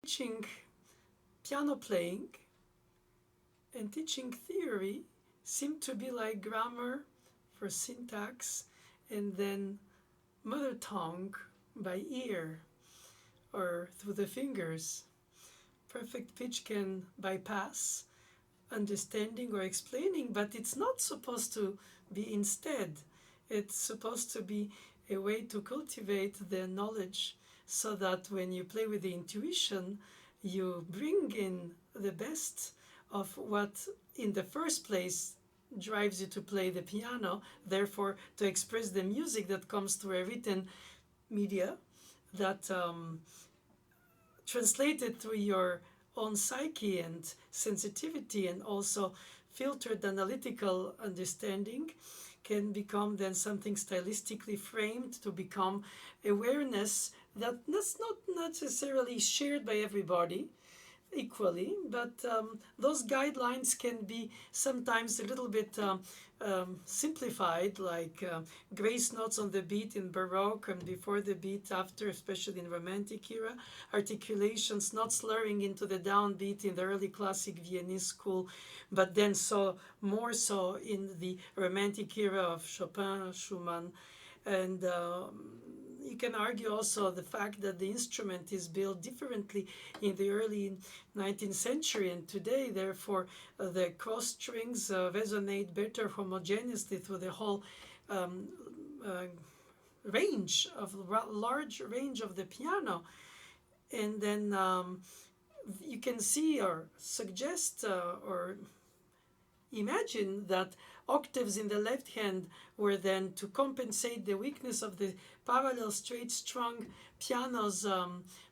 teaching piano playing and teaching theory seem to be like grammar for syntax and then mother tongue by ear or through the fingers. Perfect pitch can bypass understanding or explaining, but it's not supposed to be instead. It's supposed to be a way to cultivate the knowledge so that when you play with the intuition, you bring in the best of what in the first place drives you to play the piano, therefore to express the music that comes through a written media that translated through your own psyche and sensitivity and also filtered analytical understanding can become then something stylistically framed to become awareness that's not necessarily shared by everybody equally, but those guidelines can be sometimes a little bit simplified, like grace notes on the beat in Baroque and before the beat after, especially in Romantic era, articulations not slurring into the downbeat in the early classic Viennese school, but then more so in the Romantic era of Chopin, Schumann, and you can argue also the fact that the instrument is built differently in the early 19th century and today. Therefore, the cross strings resonate better homogeneously through the whole large range of the piano. And then you can see or suggest or imagine that octaves in the left hand were then to compensate the weakness of the parallel straight strung piano's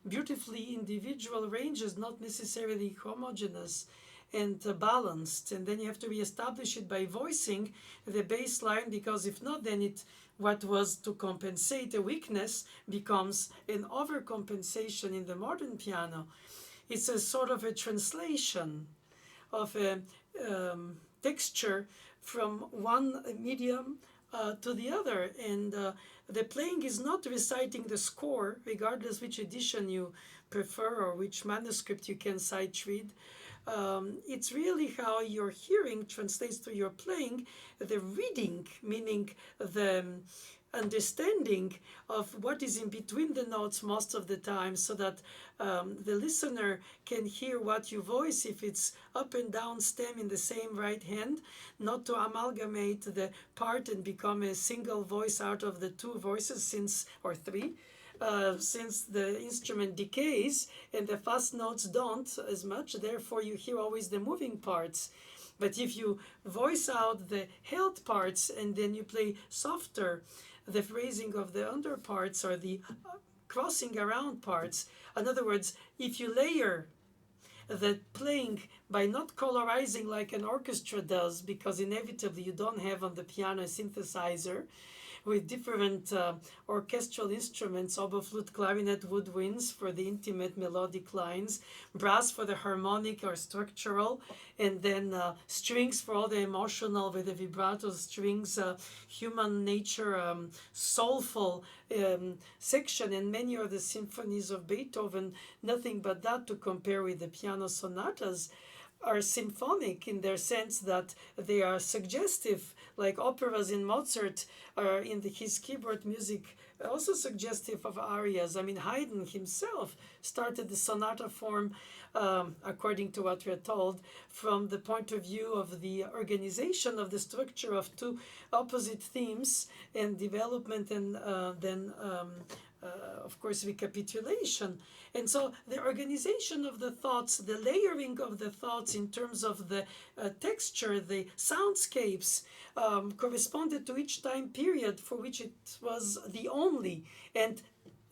beautifully individual ranges, not necessarily homogeneous and balanced. And then you have to reestablish it by voicing the bass line, because if not, then what was to compensate a weakness becomes an overcompensation in the modern piano. It's a sort of a translation of a texture from one medium to the other, and the playing is not reciting the score, regardless which edition you prefer or which manuscript you can sight read. It's really how your hearing translates to your playing, the reading, meaning the understanding of what is in between the notes most of the time, so that the listener can hear what you voice, if it's up and down stem in the same right hand, not to amalgamate the part and become a single voice out of the two voices, or three, since the instrument decays and the fast notes don't as much, therefore you hear always the moving parts. But if you voice out the held parts and then you play softer, the phrasing of the under parts or the crossing around parts, in other words, if you layer the playing by not colorizing like an orchestra does, because inevitably you don't have on the piano a synthesizer with different orchestral instruments, oboe, flute, clarinet, woodwinds for the intimate melodic lines, brass for the harmonic or structural, and then strings for all the emotional with the vibrato strings, human nature, soulful section, and many of the symphonies of Beethoven, nothing but that to compare with the piano sonatas, are symphonic in their sense that they are suggestive, like operas in Mozart are in his keyboard music also suggestive of arias. I mean, Haydn himself started the sonata form, according to what we're told, from the point of view of the organization of the structure of two opposite themes and development, and then of course, recapitulation. And so the organization of the thoughts, the layering of the thoughts in terms of the texture, the soundscapes, corresponded to each time period for which it was the only. And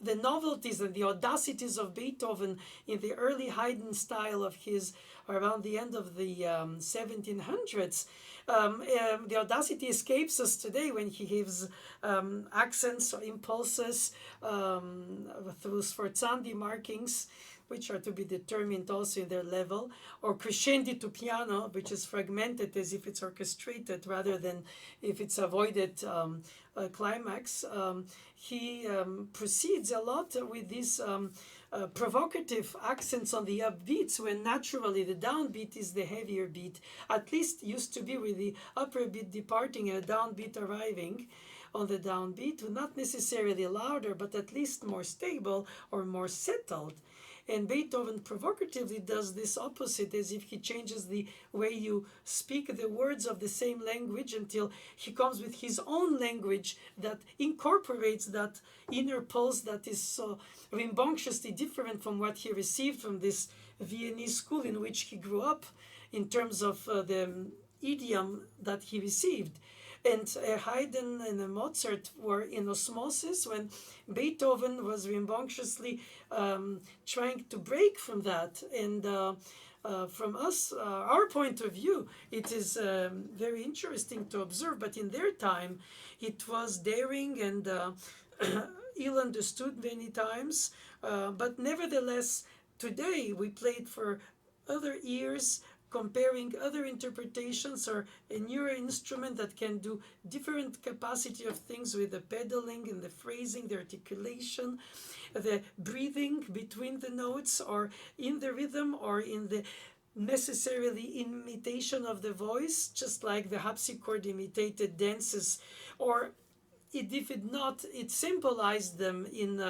the novelties and the audacities of Beethoven in the early Haydn style of his, around the end of the 1700s, the audacity escapes us today when he gives accents or impulses through sforzandi markings, which are to be determined also in their level, or crescendi to piano, which is fragmented as if it's orchestrated rather than if it's avoided climax. He proceeds a lot with this provocative accents on the upbeats when naturally the downbeat is the heavier beat, at least used to be, with the upper beat departing and a downbeat arriving on the downbeat, not necessarily louder, but at least more stable or more settled. And Beethoven provocatively does this opposite, as if he changes the way you speak the words of the same language until he comes with his own language that incorporates that inner pulse that is so rambunctiously different from what he received from this Viennese school in which he grew up, in terms of the idiom that he received. And Haydn and Mozart were in osmosis when Beethoven was rambunctiously trying to break from that. And from us, our point of view, it is very interesting to observe. But in their time, it was daring and ill understood many times. But nevertheless, today we played for other ears, comparing other interpretations, or a newer instrument that can do different capacity of things with the pedaling and the phrasing, the articulation, the breathing between the notes, or in the rhythm, or in the necessarily imitation of the voice, just like the harpsichord imitated dances, or if it not, it symbolized them in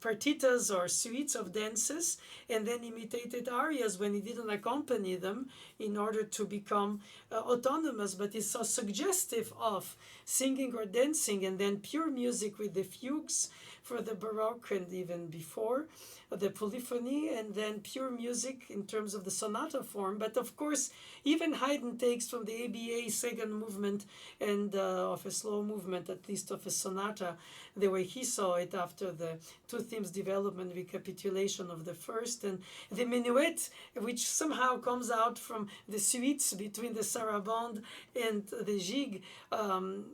partitas or suites of dances, and then imitated arias when he didn't accompany them in order to become autonomous, but it's so suggestive of singing or dancing. And then pure music with the fugues for the Baroque and even before the polyphony, and then pure music in terms of the sonata form. But of course, even Haydn takes from the ABA second movement and of a slow movement, at least of a sonata, the way he saw it after the two themes development recapitulation of the first, and the minuet, which somehow comes out from the suites between the sarabande and the gigue,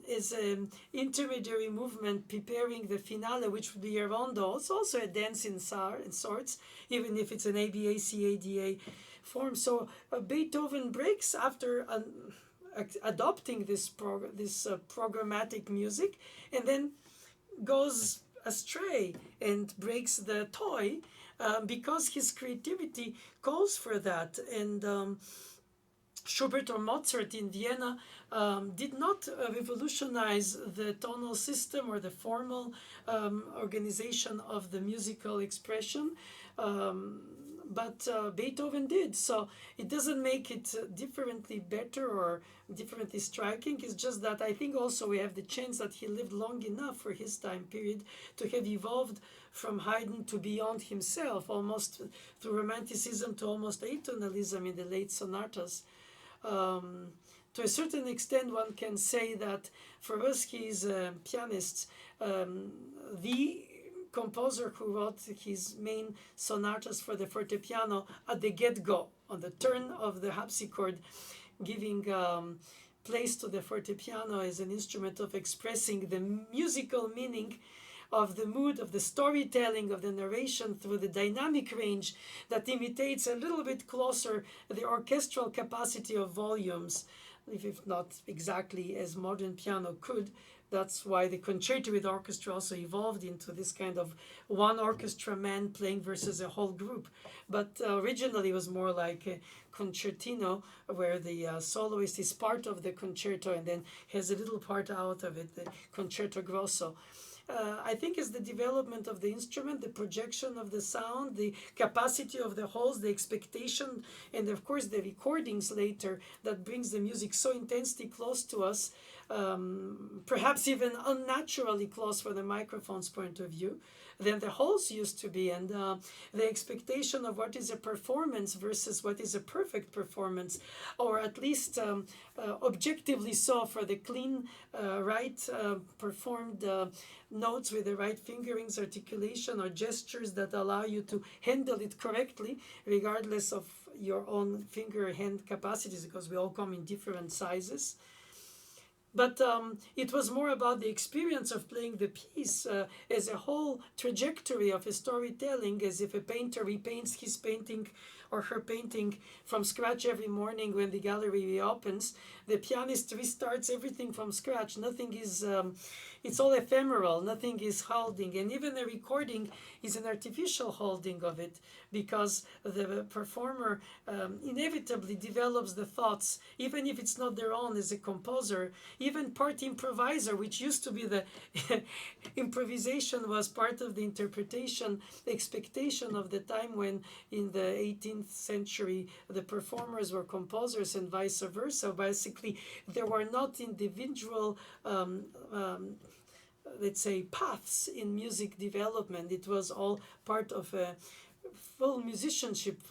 is an intermediary movement preparing the finale, which would be a rondo. It's also a dance in sorts, even if it's an ABA CADA form. So Beethoven breaks after adopting this programmatic music, and then goes astray and breaks the toy because his creativity calls for that. And Schubert or Mozart in Vienna did not revolutionize the tonal system or the formal organization of the musical expression, but Beethoven did. So it doesn't make it differently better or differently striking. It's just that I think also we have the chance that he lived long enough for his time period to have evolved from Haydn to beyond himself, almost through Romanticism to almost atonalism in the late sonatas. To a certain extent, one can say that for us, he is a pianist. The composer who wrote his main sonatas for the fortepiano at the get-go, on the turn of the harpsichord, giving place to the fortepiano as an instrument of expressing the musical meaning of the mood, of the storytelling, of the narration through the dynamic range that imitates a little bit closer the orchestral capacity of volumes, if not exactly as modern piano could. That's why the concerto with orchestra also evolved into this kind of one orchestra man playing versus a whole group. But originally it was more like a concertino, where the soloist is part of the concerto and then has a little part out of it, the concerto grosso. I think it's the development of the instrument, the projection of the sound, the capacity of the holes, the expectation, and of course the recordings later that brings the music so intensely close to us, perhaps even unnaturally close for the microphone's point of view, than the holes used to be. And the expectation of what is a performance versus what is a perfect performance, or at least objectively so, for the clean, right performed notes with the right fingerings, articulation, or gestures that allow you to handle it correctly, regardless of your own finger hand capacities, because we all come in different sizes. But it was more about the experience of playing the piece as a whole trajectory of a storytelling, as if a painter repaints his painting or her painting from scratch every morning when the gallery reopens. The pianist restarts everything from scratch. Nothing is, it's all ephemeral, nothing is holding. And even a recording is an artificial holding of it, because the performer inevitably develops the thoughts, even if it's not their own as a composer. Even part improviser, which used to be the improvisation was part of the interpretation expectation of the time, when in the 18th century the performers were composers and vice versa. Basically, there were not individual let's say paths in music development. It was all part of a full musicianship,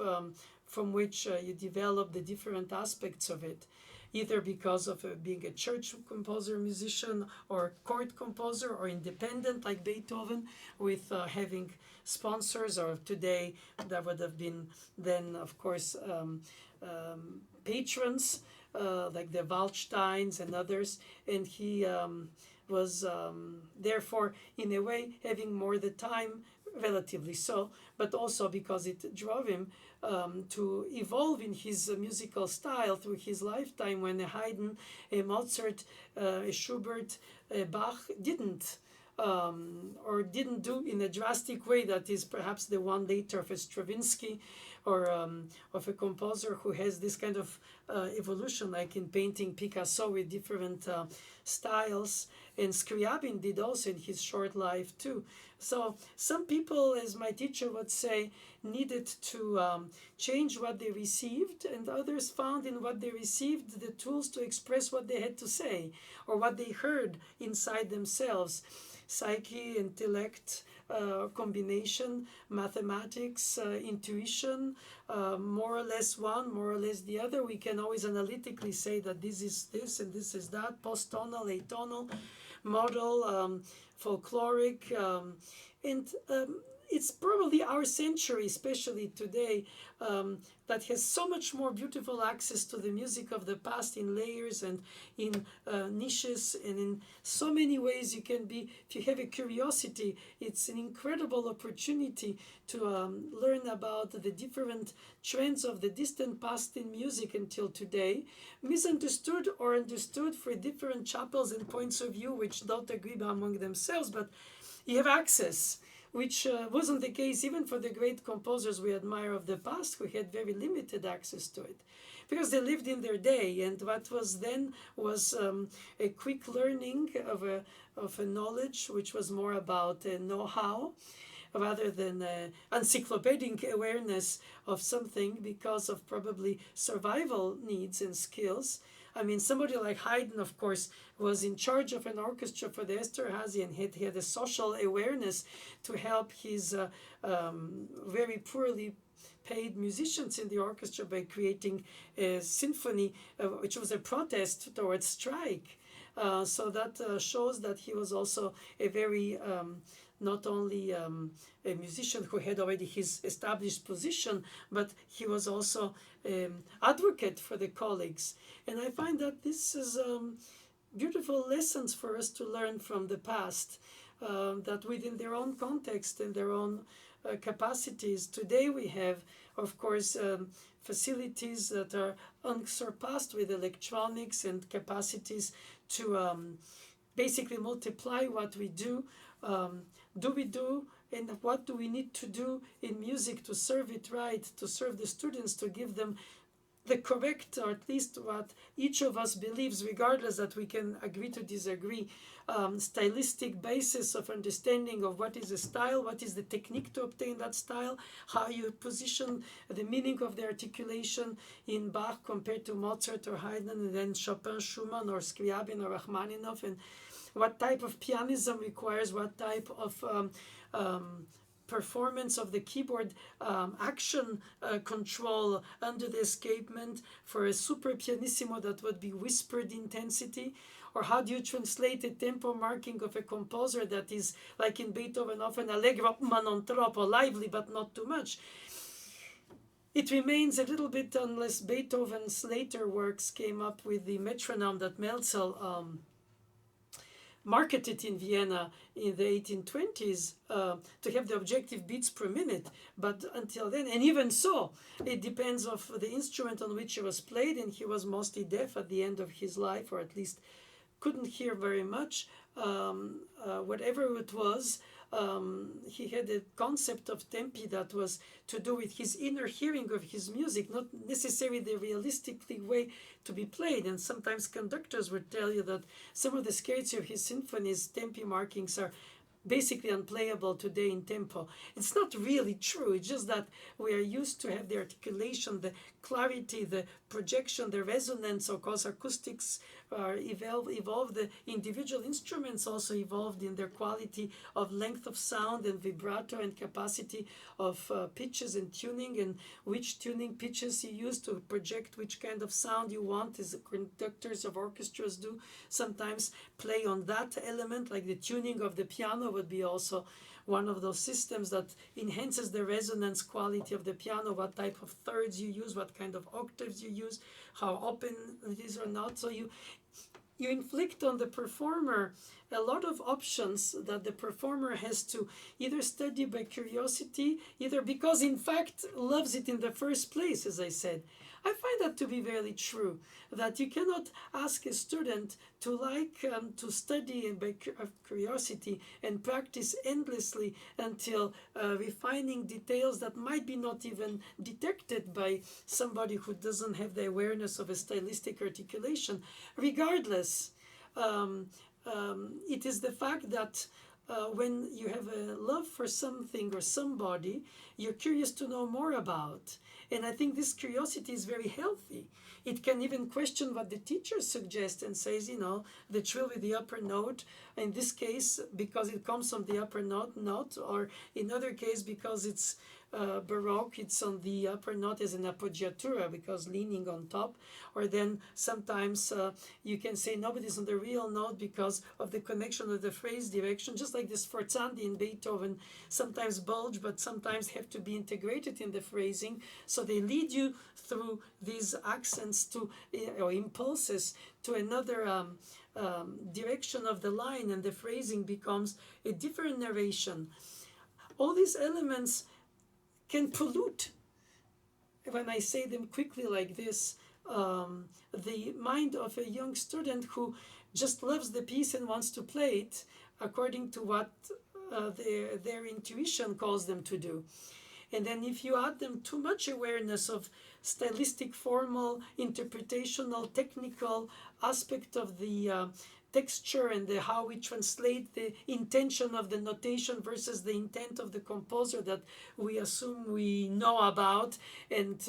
from which you develop the different aspects of it, either because of being a church composer, musician, or court composer, or independent like Beethoven, with having sponsors, or today that would have been then, of course, patrons like the Waldsteins and others. And he was therefore, in a way, having more the time, relatively so, but also because it drove him to evolve in his musical style through his lifetime, when a Haydn, a Mozart, a Schubert, a Bach didn't. Or didn't do in a drastic way that is perhaps the one later of a Stravinsky, or of a composer who has this kind of evolution, like in painting Picasso with different styles. And Scriabin did also in his short life too. So some people, as my teacher would say, needed to change what they received, and others found in what they received the tools to express what they had to say, or what they heard inside themselves. Psyche, intellect, combination, mathematics, intuition, more or less one, more or less the other. We can always analytically say that this is this and this is that, post-tonal, atonal, modal, folkloric, and it's probably our century, especially today, that has so much more beautiful access to the music of the past in layers and in niches, and in so many ways you can be, if you have a curiosity, it's an incredible opportunity to learn about the different trends of the distant past in music until today, misunderstood or understood for different chapels and points of view which don't agree among themselves, but you have access, which wasn't the case even for the great composers we admire of the past, who had very limited access to it, because they lived in their day, and what was then was a quick learning of a knowledge which was more about know-how, rather than encyclopedic awareness of something, because of probably survival needs and skills. I mean, somebody like Haydn, of course, was in charge of an orchestra for the Esterhazy, and he had a social awareness to help his very poorly paid musicians in the orchestra by creating a symphony, which was a protest towards strike. So that shows that he was also a very not only a musician who had already his established position, but he was also advocate for the colleagues. And I find that this is beautiful lessons for us to learn from the past, that within their own context and their own capacities. Today we have, of course, facilities that are unsurpassed with electronics and capacities to basically multiply what we do. We do, and what do we need to do in music to serve it right, to serve the students, to give them the correct, or at least what each of us believes, regardless that we can agree to disagree, stylistic basis of understanding of what is a style, what is the technique to obtain that style, how you position the meaning of the articulation in Bach compared to Mozart or Haydn, and then Chopin, Schumann, or Scriabin or Rachmaninoff, and what type of pianism requires what type of performance of the keyboard action control under the escapement for a super pianissimo that would be whispered intensity, or how do you translate a tempo marking of a composer that is, like in Beethoven, often allegro ma non troppo, lively but not too much. It remains a little bit, unless Beethoven's later works came up with the metronome that Melzel marketed in Vienna in the 1820s to have the objective beats per minute. But until then, and even so, it depends of the instrument on which it was played, and he was mostly deaf at the end of his life, or at least couldn't hear very much. Whatever it was, he had a concept of tempi that was to do with his inner hearing of his music, not necessarily the realistically way to be played. And sometimes conductors would tell you that some of the scherzi of his symphonies, tempi markings are basically unplayable today in tempo. It's not really true. It's just that we are used to have the articulation, the clarity, the projection, the resonance. Of course, acoustics evolved. The individual instruments also evolved in their quality of length of sound and vibrato and capacity of pitches and tuning, and which tuning pitches you use to project which kind of sound you want, as the conductors of orchestras do sometimes play on that element, like the tuning of the piano would be also one of those systems that enhances the resonance quality of the piano, what type of thirds you use, what kind of octaves you use, how open it is or not. So you inflict on the performer a lot of options that the performer has to either study by curiosity, either because in fact loves it in the first place, as I said. I find that to be very true, that you cannot ask a student to to study by curiosity and practice endlessly until refining details that might be not even detected by somebody who doesn't have the awareness of a stylistic articulation. Regardless, it is the fact that when you have a love for something or somebody, you're curious to know more about. And I think this curiosity is very healthy. It can even question what the teacher suggests and says, the trill with the upper note, in this case, because it comes from the upper note, or in other case, because it's Baroque, it's on the upper note as an appoggiatura, because leaning on top. Or then sometimes you can say nobody's on the real note because of the connection of the phrase direction, just like the sforzandi in Beethoven sometimes bulge, but sometimes have to be integrated in the phrasing. So they lead you through these accents to or impulses to another direction of the line, and the phrasing becomes a different narration. All these elements can pollute, when I say them quickly like this, the mind of a young student who just loves the piece and wants to play it according to what their intuition calls them to do. And then if you add them too much awareness of stylistic, formal, interpretational, technical aspect of the texture and how we translate the intention of the notation versus the intent of the composer that we assume we know about, and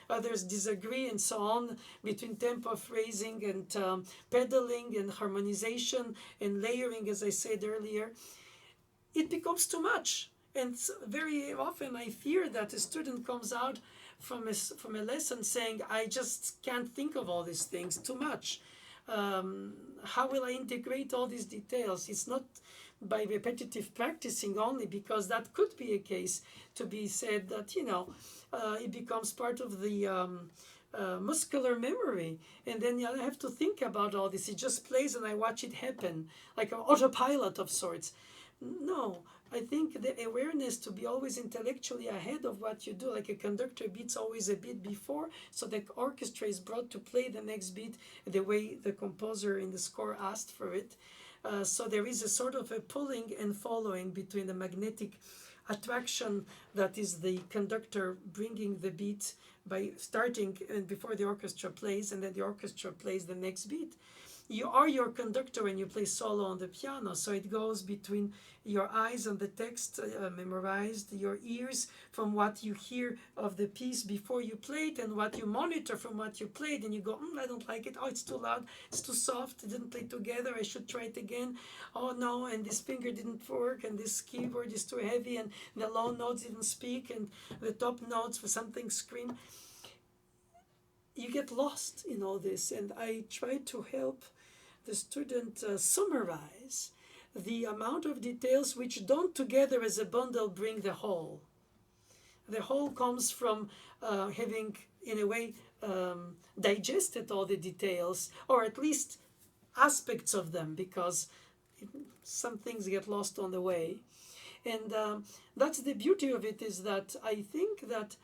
others disagree, and so on, between tempo, phrasing, and pedaling, and harmonization, and layering, as I said earlier, it becomes too much. And very often I fear that a student comes out from a lesson saying, I just can't think of all these things, too much. How will I integrate all these details? It's not by repetitive practicing only, because that could be a case to be said that, it becomes part of the muscular memory, and then I have to think about all this. It just plays and I watch it happen, like an autopilot of sorts. No, I think the awareness to be always intellectually ahead of what you do, like a conductor beats always a beat before, so the orchestra is brought to play the next beat the way the composer in the score asked for it. So there is a sort of a pulling and following between the magnetic attraction that is the conductor bringing the beat by starting and before the orchestra plays, and then the orchestra plays the next beat. You are your conductor when you play solo on the piano, so it goes between your eyes on the text memorized, your ears from what you hear of the piece before you play it, and what you monitor from what you played, and you go, I don't like it, oh, it's too loud, it's too soft, it didn't play together, I should try it again, oh no, and this finger didn't work, and this keyboard is too heavy, and the low notes didn't speak, and the top notes for something scream. You get lost in all this, and I try to help the student summarize the amount of details which don't together as a bundle bring the whole. The whole comes from having, in a way, digested all the details, or at least aspects of them, because some things get lost on the way. And that's the beauty of it, is that I think that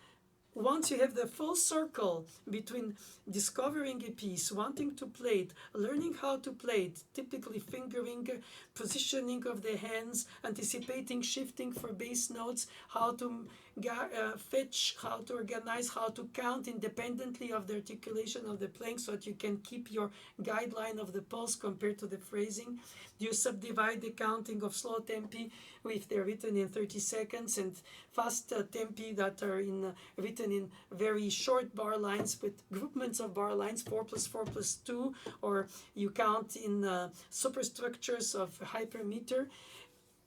once you have the full circle between discovering a piece, wanting to play it, learning how to play it, typically fingering, positioning of the hands, anticipating shifting for bass notes, how to fetch, how to organize, how to count independently of the articulation of the playing, so that you can keep your guideline of the pulse compared to the phrasing. You subdivide the counting of slow tempi if they're written in 30 seconds, and fast tempi that are written in very short bar lines with groupments of bar lines, 4 plus 4 plus 2, or you count in superstructures of hypermeter.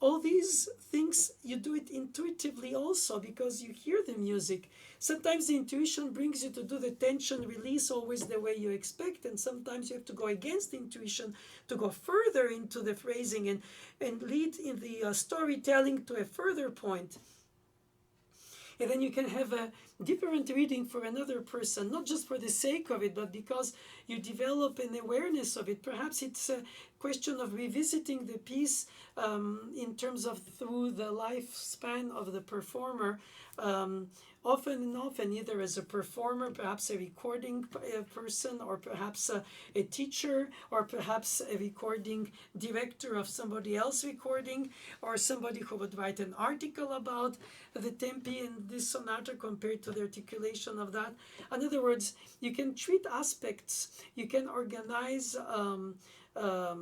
All these things, you do it intuitively also, because you hear the music. Sometimes the intuition brings you to do the tension release always the way you expect, and sometimes you have to go against the intuition to go further into the phrasing and lead in the storytelling to a further point. And then you can have a different reading for another person, not just for the sake of it, but because you develop an awareness of it. Perhaps it's a question of revisiting the piece in terms of through the lifespan of the performer. Often and often, either as a performer, perhaps a recording person, or perhaps a teacher, or perhaps a recording director of somebody else recording, or somebody who would write an article about the tempi in this sonata compared to the articulation of that. In other words, you can treat aspects, you can organize I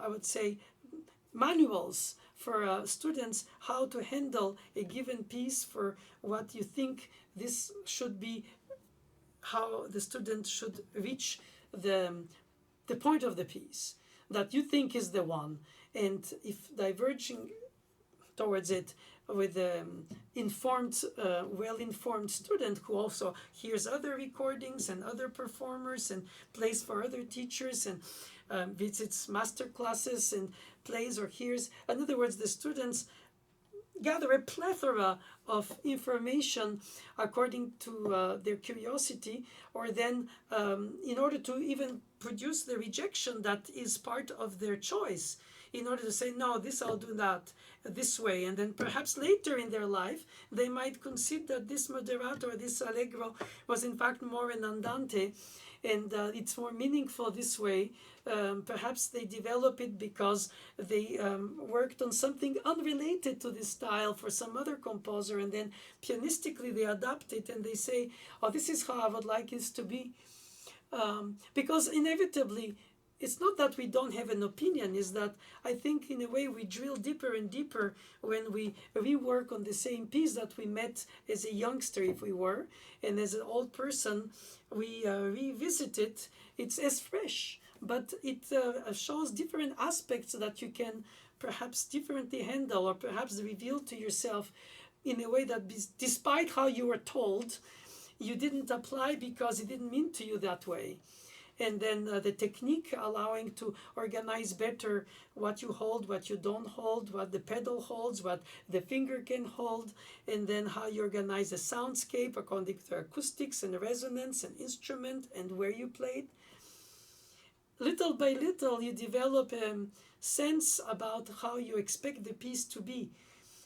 would say, manuals for students how to handle a given piece, for what you think this should be, how the student should reach the point of the piece that you think is the one. And if diverging towards it with informed, well-informed student who also hears other recordings and other performers and plays for other teachers and visits master classes and plays or hears. In other words, the students gather a plethora of information according to their curiosity, or then in order to even produce the rejection that is part of their choice, in order to say, no, this I'll do that this way. And then perhaps later in their life, they might consider that this moderato or this allegro was in fact more an andante, and it's more meaningful this way. Perhaps they develop it because they worked on something unrelated to this style for some other composer, and then pianistically they adapt it and they say, oh, this is how I would like this to be. Because inevitably, it's not that we don't have an opinion, is that I think in a way we drill deeper and deeper when we rework on the same piece that we met as a youngster, if we were, and as an old person we revisit it. It's as fresh, but it shows different aspects that you can perhaps differently handle, or perhaps reveal to yourself in a way that despite how you were told, you didn't apply because it didn't mean to you that way. And then the technique allowing to organize better what you hold, what you don't hold, what the pedal holds, what the finger can hold, and then how you organize a soundscape according to acoustics and resonance and instrument and where you play it. Little by little, you develop a sense about how you expect the piece to be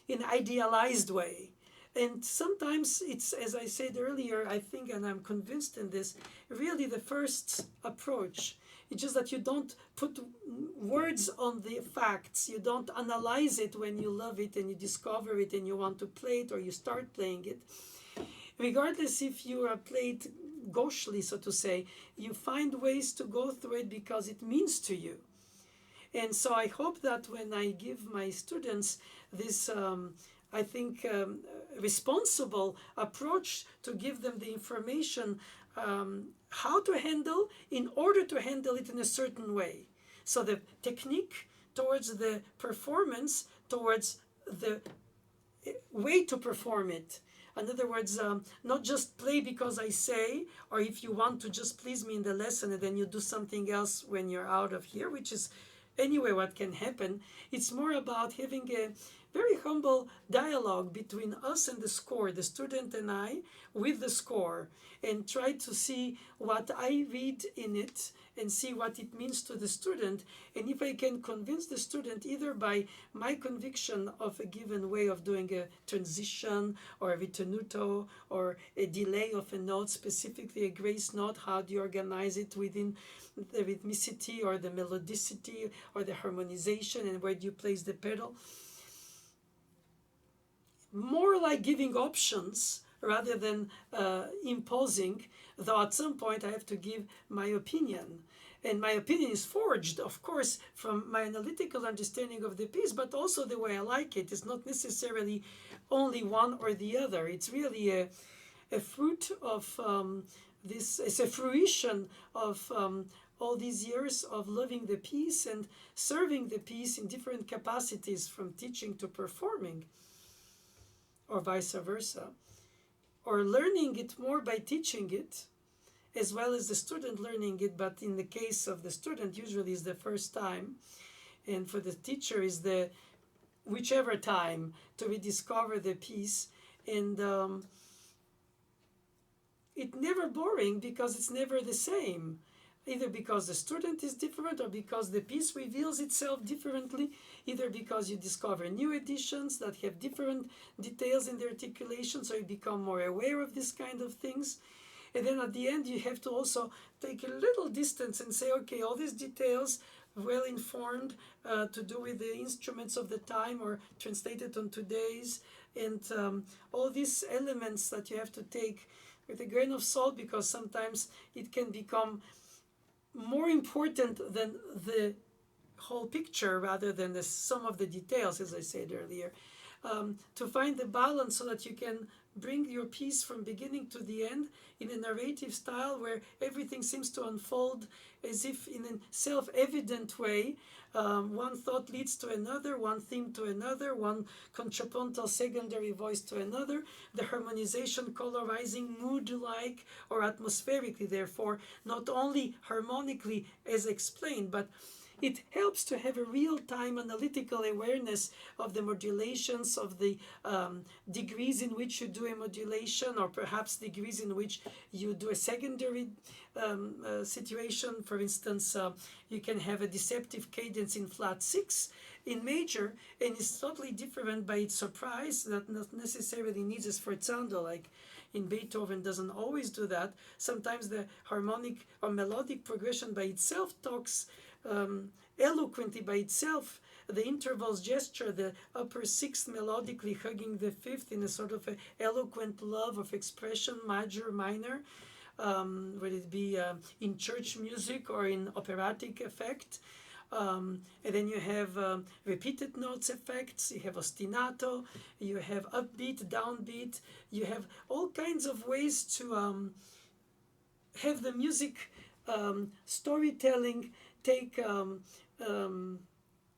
in an idealized way. And sometimes it's, as I said earlier, I think, and I'm convinced in this, really the first approach. It's just that you don't put words on the facts. You don't analyze it when you love it and you discover it and you want to play it or you start playing it. Regardless if you are played gauchely, so to say, you find ways to go through it because it means to you. And so I hope that when I give my students this I think responsible approach to give them the information how to handle in order to handle it in a certain way. So the technique towards the performance, towards the way to perform it. In other words, not just play because I say, or if you want to just please me in the lesson and then you do something else when you're out of here, which is anyway what can happen. It's more about having a very humble dialogue between us and the score, the student and I, with the score, and try to see what I read in it and see what it means to the student. And if I can convince the student either by my conviction of a given way of doing a transition or a ritenuto or a delay of a note, specifically a grace note, how do you organize it within the rhythmicity or the melodicity or the harmonization, and where do you place the pedal? More like giving options rather than imposing, though at some point I have to give my opinion. And my opinion is forged, of course, from my analytical understanding of the piece, but also the way I like it. It's not necessarily only one or the other. It's really a fruit of this, it's a fruition of all these years of loving the piece and serving the piece in different capacities, from teaching to performing, or vice versa, or learning it more by teaching it, as well as the student learning it. But in the case of the student, usually is the first time, and for the teacher is the whichever time to rediscover the piece. And it's never boring because it's never the same, either because the student is different or because the piece reveals itself differently, either because you discover new editions that have different details in the articulation, so you become more aware of this kind of things. And then at the end you have to also take a little distance and say, okay, all these details, well informed, to do with the instruments of the time or translated on today's, and all these elements that you have to take with a grain of salt, because sometimes it can become more important than the whole picture rather than the sum of the details, as I said earlier. To find the balance so that you can bring your piece from beginning to the end in a narrative style where everything seems to unfold as if in a self-evident way. One thought leads to another, one theme to another, one contrapuntal secondary voice to another, the harmonization colorizing mood-like or atmospherically, therefore, not only harmonically as explained, but it helps to have a real-time analytical awareness of the modulations, of the degrees in which you do a modulation, or perhaps degrees in which you do a secondary situation. For instance, you can have a deceptive cadence in flat 6 in major, and it's totally different by its surprise, that not necessarily needs a sforzando, like in Beethoven doesn't always do that. Sometimes the harmonic or melodic progression by itself talks eloquently by itself. The intervals gesture, the upper sixth melodically hugging the fifth in a sort of a eloquent love of expression, major, minor, whether it be in church music or in operatic effect. And then you have repeated notes effects, you have ostinato, you have upbeat, downbeat, you have all kinds of ways to have the music storytelling take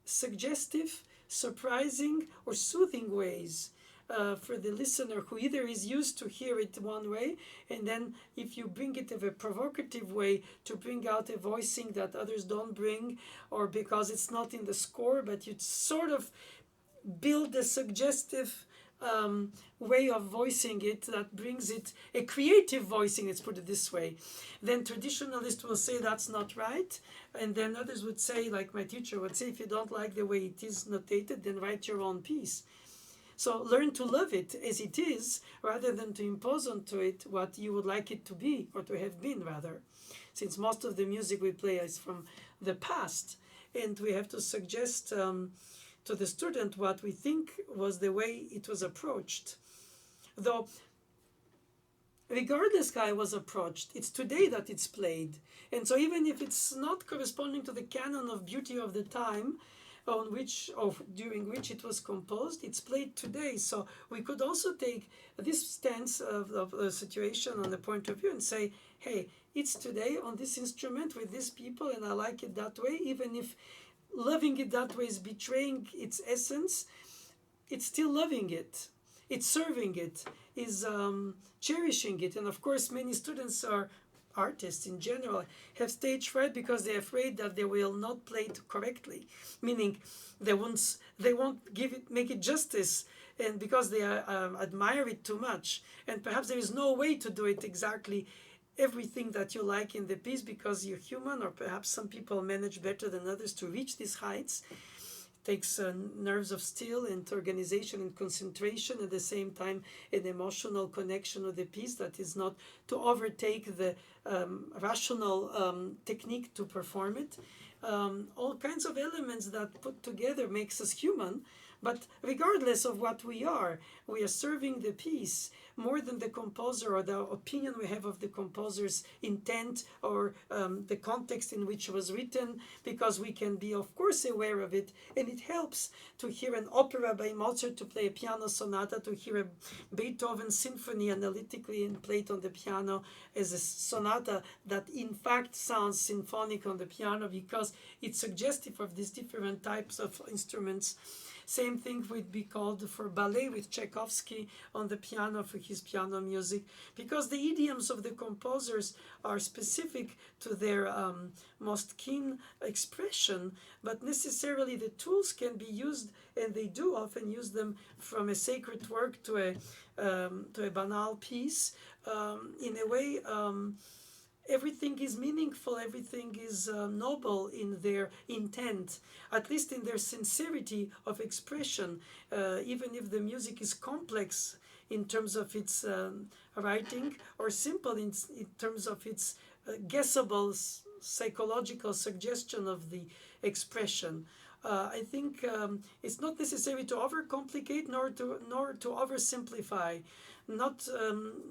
suggestive, surprising, or soothing ways for the listener, who either is used to hear it one way, and then if you bring it in a provocative way to bring out a voicing that others don't bring, or because it's not in the score, but you sort of build a suggestive way of voicing it that brings it a creative voicing, let's put it this way. Then traditionalists will say that's not right, and then others would say, like my teacher would say, if you don't like the way it is notated, then write your own piece. So learn to love it as it is, rather than to impose onto it what you would like it to be, or to have been rather, since most of the music we play is from the past, and we have to suggest to the student what we think was the way it was approached. Though, regardless how it was approached, it's today that it's played. And so even if it's not corresponding to the canon of beauty of the time on which, or during which it was composed, it's played today. So we could also take this stance of the situation on the point of view and say, hey, it's today on this instrument with these people, and I like it that way, even if loving it that way is betraying its essence, it's still loving it, it's serving it, is cherishing it. And of course many students are artists in general have stage fright because they're afraid that they will not play it correctly, meaning they won't make it justice, and because they admire it too much, and perhaps there is no way to do it exactly everything that you like in the piece because you're human, or perhaps some people manage better than others to reach these heights. Takes nerves of steel and organization and concentration, at the same time an emotional connection with the piece that is not to overtake the rational technique to perform it. All kinds of elements that put together makes us human, but regardless of what we are serving the piece more than the composer or the opinion we have of the composer's intent or the context in which it was written, because we can be, of course, aware of it. And it helps to hear an opera by Mozart, to play a piano sonata, to hear a Beethoven symphony analytically and played on the piano as a sonata that in fact sounds symphonic on the piano because it's suggestive of these different types of instruments. Same thing would be called for ballet with Tchaikovsky on the piano for his piano music, because the idioms of the composers are specific to their most keen expression, but necessarily the tools can be used, and they do often use them, from a sacred work to a banal piece. In a way, everything is meaningful, everything is noble in their intent, at least in their sincerity of expression, even if the music is complex in terms of its writing, or simple in terms of its guessable psychological suggestion of the expression. I think it's not necessary to overcomplicate nor to oversimplify, not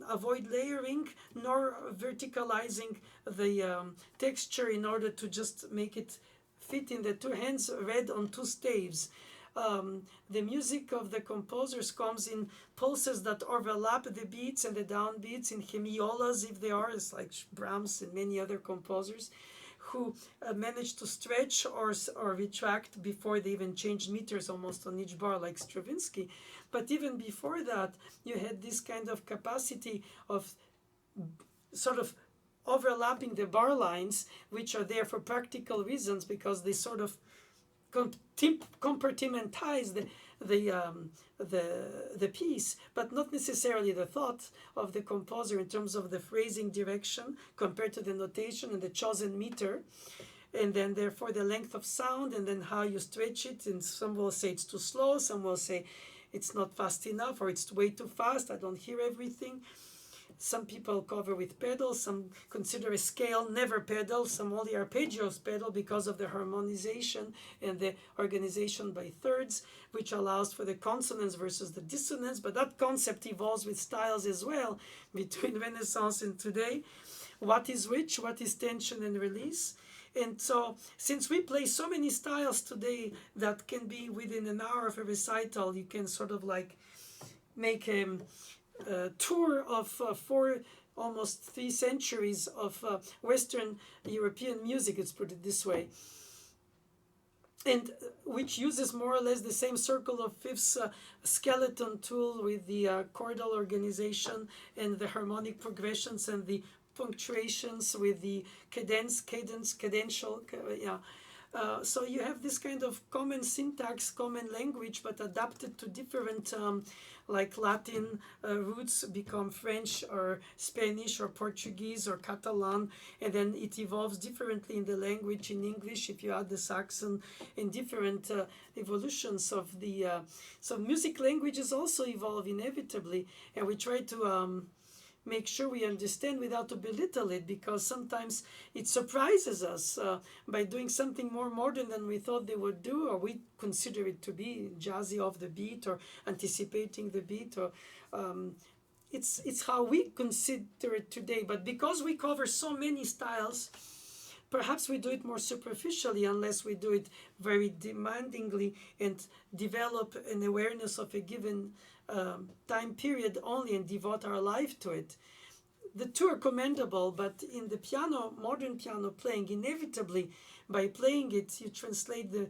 avoid layering nor verticalizing the texture in order to just make it fit in the two hands read on two staves. The music of the composers comes in pulses that overlap the beats and the downbeats, in hemiolas if they are, it's like Brahms and many other composers who managed to stretch or retract before they even changed meters almost on each bar, like Stravinsky. But even before that, you had this kind of capacity of sort of overlapping the bar lines, which are there for practical reasons, because they sort of compartmentalize the piece, but not necessarily the thought of the composer in terms of the phrasing direction compared to the notation and the chosen meter, and then therefore the length of sound, and then how you stretch it. And some will say it's too slow, some will say it's not fast enough, or it's way too fast, I don't hear everything. Some people cover with pedals, some consider a scale never pedal, some only arpeggios pedal because of the harmonization and the organization by thirds, which allows for the consonance versus the dissonance. But that concept evolves with styles as well between Renaissance and today. What is which, what is tension and release? And so, since we play so many styles today that can be within an hour of a recital, you can sort of like make a tour of almost 3 centuries of Western European music, let's put it this way, and which uses more or less the same circle of fifths skeleton tool with the chordal organization and the harmonic progressions and the punctuations with the cadential, so you have this kind of common syntax, common language, but adapted to different, like Latin roots become French or Spanish or Portuguese or Catalan, and then it evolves differently in the language in English if you add the Saxon, and different evolutions of the. So music languages also evolve inevitably, and we try to make sure we understand without to belittle it, because sometimes it surprises us by doing something more modern than we thought they would do, or we consider it to be jazzy off the beat or anticipating the beat, or it's how we consider it today. But because we cover so many styles, perhaps we do it more superficially unless we do it very demandingly and develop an awareness of a given time period only and devote our life to it. The two are commendable, but in the piano, modern piano playing, inevitably by playing it, you translate the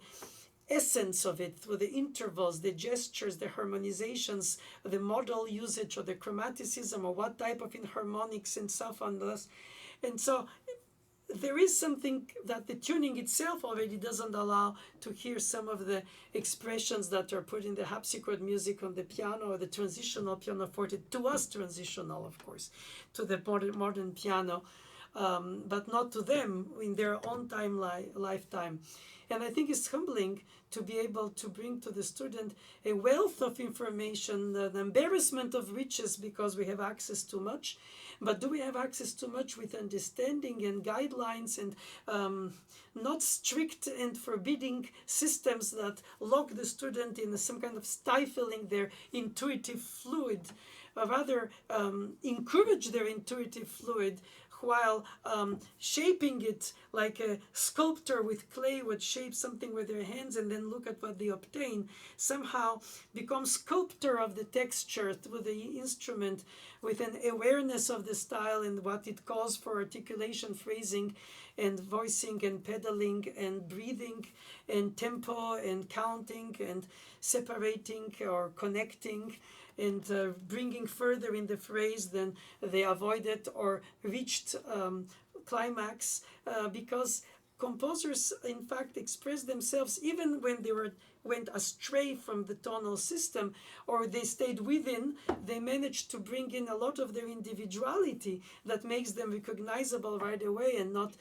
essence of it through the intervals, the gestures, the harmonizations, the modal usage or the chromaticism or what type of enharmonics and stuff on this. And so there is something that the tuning itself already doesn't allow to hear some of the expressions that are put in the harpsichord music on the piano or the transitional pianoforte, to us transitional, of course, to the modern piano, but not to them in their own lifetime. And I think it's humbling to be able to bring to the student a wealth of information, an embarrassment of riches because we have access to much. But do we have access to much with understanding and guidelines and not strict and forbidding systems that lock the student in some kind of stifling their intuitive fluid, rather encourage their intuitive fluid while shaping it like a sculptor with clay would shape something with their hands and then look at what they obtain, somehow become sculptor of the texture through the instrument with an awareness of the style and what it calls for articulation, phrasing, and voicing and pedaling and breathing and tempo and counting and separating or connecting and bringing further in the phrase than they avoided or reached climax, because composers in fact express themselves even when they went astray from the tonal system or they stayed within. They managed to bring in a lot of their individuality that makes them recognizable right away and not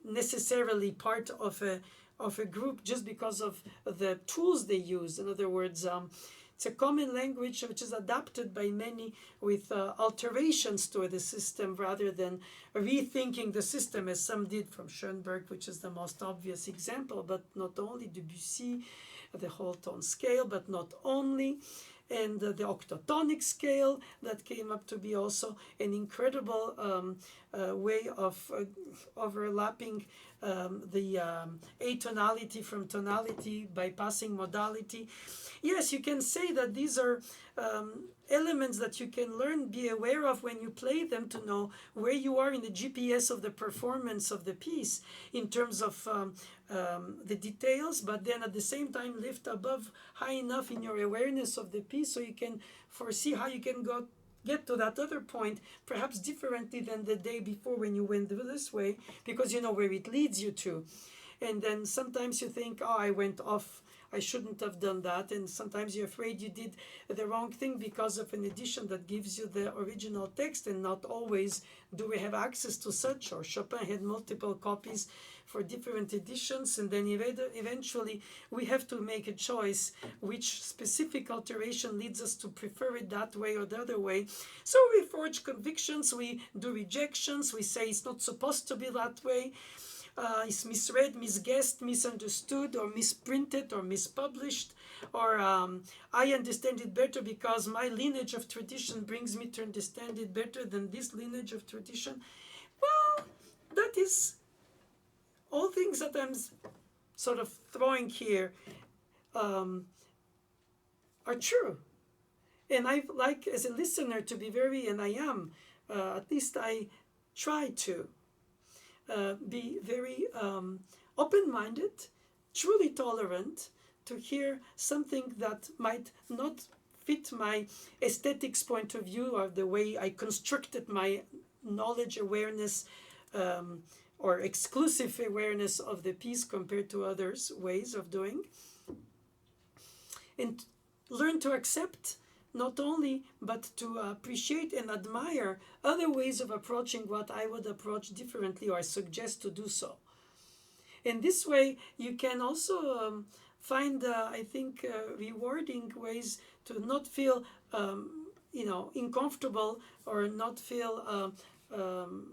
necessarily part of a group just because of the tools they use. In other words, it's a common language which is adapted by many with alterations to the system rather than rethinking the system as some did from Schoenberg, which is the most obvious example, but not only Debussy, the whole tone scale, but not only, and the octotonic scale that came up to be also an incredible way of overlapping the atonality from tonality, bypassing modality. Yes, you can say that these are elements that you can learn, be aware of when you play them, to know where you are in the GPS of the performance of the piece in terms of the details, but then at the same time lift above high enough in your awareness of the piece so you can foresee how you can get to that other point, perhaps differently than the day before when you went this way, because you know where it leads you to. And then sometimes you think, oh, I went off, I shouldn't have done that. And sometimes you're afraid you did the wrong thing because of an edition that gives you the original text, and not always do we have access to such. Or Chopin had multiple copies for different editions, and then eventually we have to make a choice which specific alteration leads us to prefer it that way or the other way. So we forge convictions, we do rejections, we say it's not supposed to be that way. It's misread, misguessed, misunderstood, or misprinted, or mispublished, or I understand it better because my lineage of tradition brings me to understand it better than this lineage of tradition. Well, that is all things that I'm sort of throwing here are true. And I like, as a listener, to be very, and I am, at least I try to, be very open-minded, truly tolerant, to hear something that might not fit my aesthetics point of view or the way I constructed my knowledge, awareness, or exclusive awareness of the piece compared to others' ways of doing. And learn to accept not only, but to appreciate and admire other ways of approaching what I would approach differently or suggest to do so. In this way, you can also find, I think, rewarding ways to not feel, uncomfortable or not feel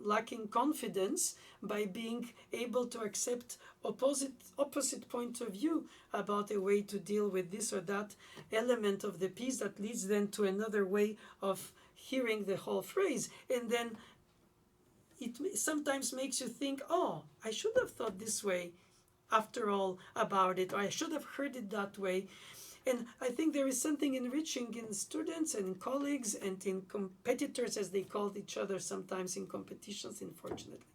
lacking confidence by being able to accept opposite point of view about a way to deal with this or that element of the piece that leads then to another way of hearing the whole phrase. And then it sometimes makes you think, oh, I should have thought this way after all about it, or I should have heard it that way. And I think there is something enriching in students and in colleagues and in competitors, as they called each other sometimes in competitions, unfortunately.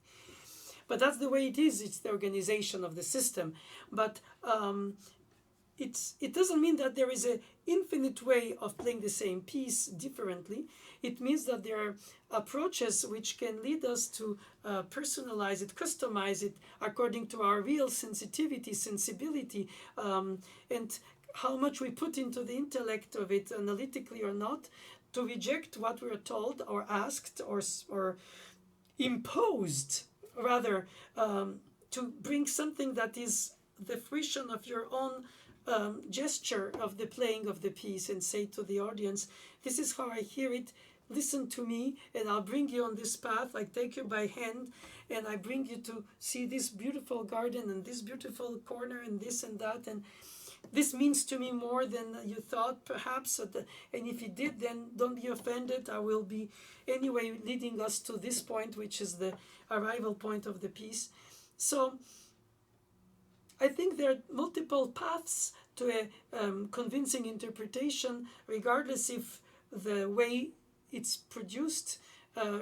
But that's the way it is. It's the organization of the system. But it doesn't mean that there is an infinite way of playing the same piece differently. It means that there are approaches which can lead us to personalize it, customize it according to our real sensitivity, sensibility, and how much we put into the intellect of it, analytically or not, to reject what we are told or asked or imposed, rather, to bring something that is the fruition of your own gesture of the playing of the piece, and say to the audience, this is how I hear it, listen to me, and I'll bring you on this path. I take you by hand and I bring you to see this beautiful garden and this beautiful corner and this and that, and this means to me more than you thought, perhaps. And if you did, then don't be offended. I will be anyway leading us to this point, which is the arrival point of the piece. So I think there are multiple paths to a convincing interpretation, regardless if the way it's produced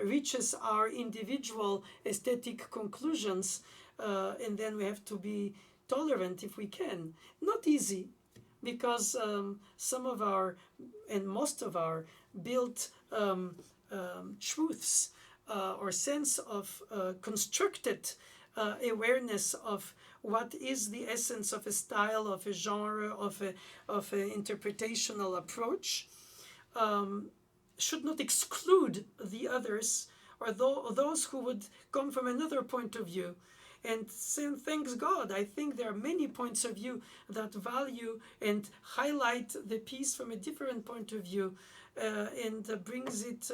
reaches our individual aesthetic conclusions, and then we have to be tolerant if we can. Not easy, because some of our and most of our built truths or sense of constructed awareness of what is the essence of a style, of a genre, of an interpretational approach, should not exclude the others, or those who would come from another point of view. And thanks God, I think there are many points of view that value and highlight the piece from a different point of view, and brings it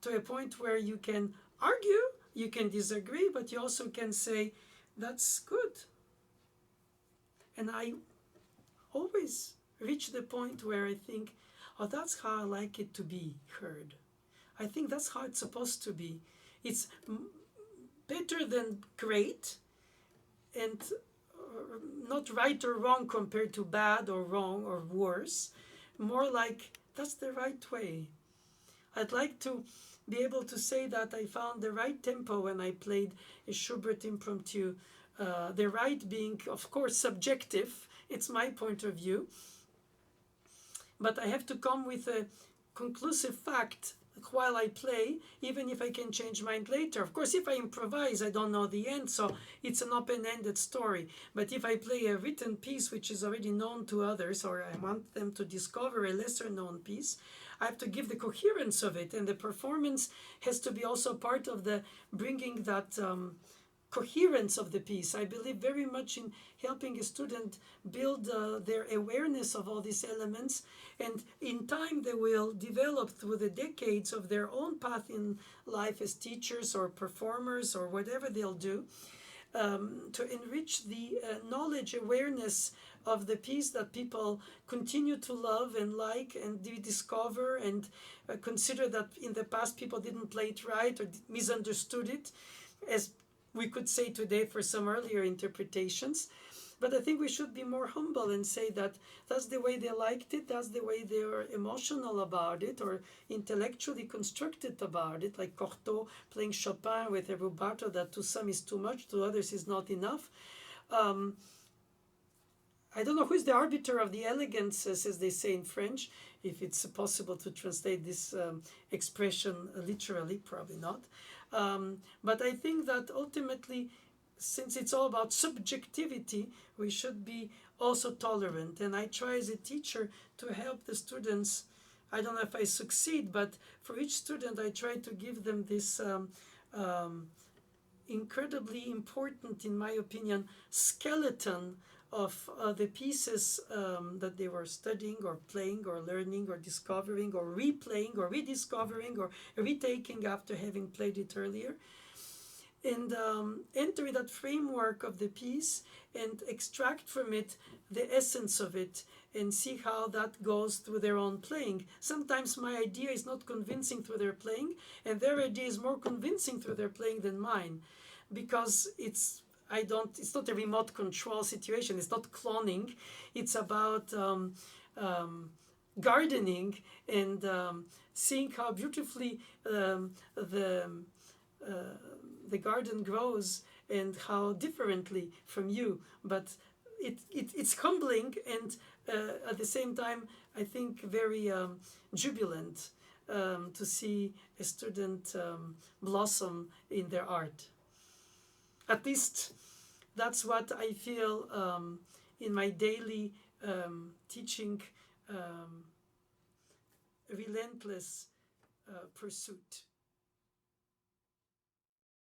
to a point where you can argue, you can disagree, but you also can say, that's good. And I always reach the point where I think, oh, that's how I like it to be heard. I think that's how it's supposed to be. It's better than great, and not right or wrong compared to bad or wrong or worse. More like, that's the right way. I'd like to be able to say that I found the right tempo when I played a Schubert impromptu. The right being, of course, subjective. It's my point of view. But I have to come with a conclusive fact while I play, even if I can change mind later. Of course, if I improvise, I don't know the end, so it's an open-ended story. But if I play a written piece which is already known to others, or I want them to discover a lesser-known piece, I have to give the coherence of it, and the performance has to be also part of the bringing that coherence of the piece. I believe very much in helping a student build their awareness of all these elements, and in time they will develop through the decades of their own path in life as teachers or performers or whatever they'll do, to enrich the knowledge, awareness of the piece that people continue to love and like and rediscover, and consider that in the past people didn't play it right or misunderstood it, as we could say today for some earlier interpretations. But I think we should be more humble and say that that's the way they liked it, that's the way they were emotional about it or intellectually constructed about it, like Cortot playing Chopin with a rubato that to some is too much, to others is not enough. I don't know who is the arbiter of the elegance, as they say in French, if it's possible to translate this expression literally, probably not. But I think that ultimately, since it's all about subjectivity, we should be also tolerant. And I try as a teacher to help the students. I don't know if I succeed, but for each student I try to give them this incredibly important, in my opinion, skeleton of the pieces that they were studying or playing or learning or discovering or replaying or rediscovering or retaking after having played it earlier, and enter that framework of the piece and extract from it the essence of it and see how that goes through their own playing. Sometimes my idea is not convincing through their playing, and their idea is more convincing through their playing than mine, because it's not a remote control situation. It's not cloning. It's about gardening and seeing how beautifully the garden grows and how differently from you. But it's humbling and at the same time, I think, very jubilant to see a student blossom in their art. At least that's what I feel in my daily teaching relentless pursuit.